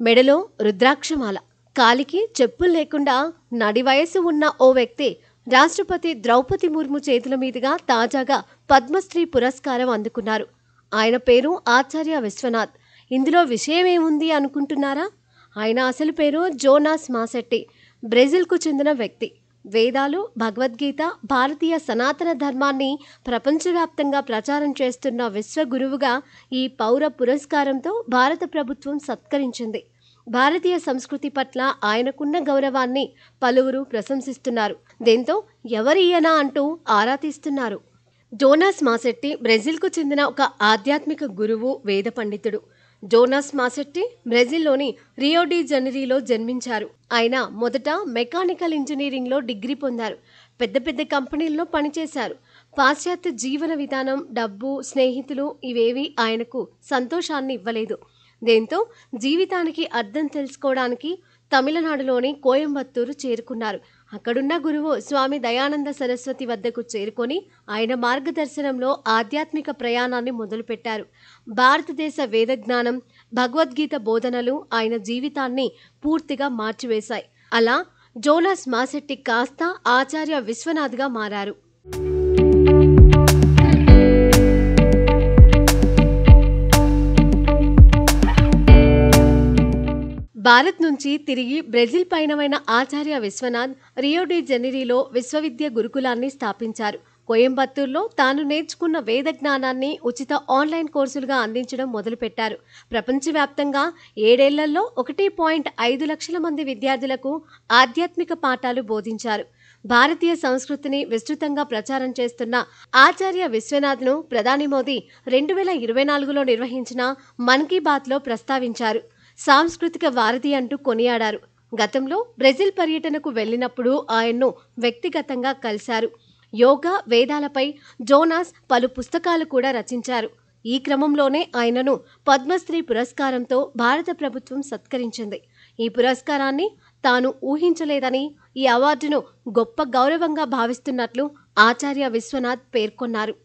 మెడలో రుద్రాక్షమాల, కాలికి చెప్పులు లేకుండా నడి వయసు ఉన్న ఓ వ్యక్తి రాష్ట్రపతి ద్రౌపది ముర్ము చేతుల మీదుగా తాజాగా పద్మశ్రీ పురస్కారం అందుకున్నారు. ఆయన పేరు ఆచార్య విశ్వనాథ్. ఇందులో విషయమేముంది అనుకుంటున్నారా? ఆయన అసలు పేరు జోనాస్ మాసెట్టి. బ్రెజిల్కు చెందిన వ్యక్తి. వేదాలు, భగవద్గీత, భారతీయ సనాతన ధర్మాన్ని ప్రపంచవ్యాప్తంగా ప్రచారం చేస్తున్న విశ్వగురువుగా ఈ పౌర పురస్కారంతో భారత ప్రభుత్వం సత్కరించింది. భారతీయ సంస్కృతి పట్ల ఆయనకున్న గౌరవాన్ని పలువురు ప్రశంసిస్తున్నారు. దీంతో ఎవరియనా అంటూ ఆరా తీస్తున్నారు. జోనాస్ మాసెట్టి బ్రెజిల్కు చెందిన ఒక ఆధ్యాత్మిక గురువు, వేద పండితుడు. జోనాస్ మాసెట్టి బ్రెజిల్లోని రియో డి జనీరోలో జన్మించారు. ఆయన మొదట మెకానికల్ ఇంజనీరింగ్లో డిగ్రీ పొందారు. పెద్ద పెద్ద కంపెనీల్లో పనిచేశారు. పాశ్చాత్య జీవన విధానం, డబ్బు, స్నేహితులు ఇవేవి ఆయనకు సంతోషాన్ని ఇవ్వలేదు. దీంతో జీవితానికి అర్థం తెలుసుకోవడానికి తమిళనాడులోని కోయంబత్తూరు చేరుకున్నారు. అక్కడున్న గురువు స్వామి దయానంద సరస్వతి వద్దకు చేరుకొని ఆయన మార్గదర్శనంలో ఆధ్యాత్మిక ప్రయాణాన్ని మొదలుపెట్టారు. భారతదేశ వేదజ్ఞానం, భగవద్గీత బోధనలు ఆయన జీవితాన్ని పూర్తిగా మార్చివేశాయి. అలా జోనాస్ మాసెట్టి కాస్త ఆచార్య విశ్వనాథ్గా మారారు. భారత్ నుంచి తిరిగి బ్రెజిల్ పయనమైన ఆచార్య విశ్వనాథ్ రియో డి జనీరోలో విశ్వవిద్య గురుకులాన్ని స్థాపించారు. కోయంబత్తూరులో తాను నేర్చుకున్న వేద జ్ఞానాన్ని ఉచిత ఆన్లైన్ కోర్సులుగా అందించడం మొదలుపెట్టారు. ప్రపంచవ్యాప్తంగా 7 ఏళ్లలో 1.5 లక్షల మంది విద్యార్థులకు ఆధ్యాత్మిక పాఠాలు బోధించారు. భారతీయ సంస్కృతిని విస్తృతంగా ప్రచారం చేస్తున్న ఆచార్య విశ్వనాథ్ను ప్రధాని మోదీ 2024లో నిర్వహించిన మన్ కీ బాత్లో ప్రస్తావించారు. సాంస్కృతిక వారధి అంటూ కొనియాడారు. గతంలో బ్రెజిల్ పర్యటనకు వెళ్లినప్పుడు ఆయన్ను వ్యక్తిగతంగా కలిశారు. యోగా, వేదాలపై జోనాస్ పలు పుస్తకాలు కూడా రచించారు. ఈ క్రమంలోనే ఆయనను పద్మశ్రీ పురస్కారంతో భారత ప్రభుత్వం సత్కరించింది. ఈ పురస్కారాన్ని తాను ఊహించలేదని, ఈ అవార్డును గొప్ప గౌరవంగా భావిస్తున్నట్లు ఆచార్య విశ్వనాథ్ పేర్కొన్నారు.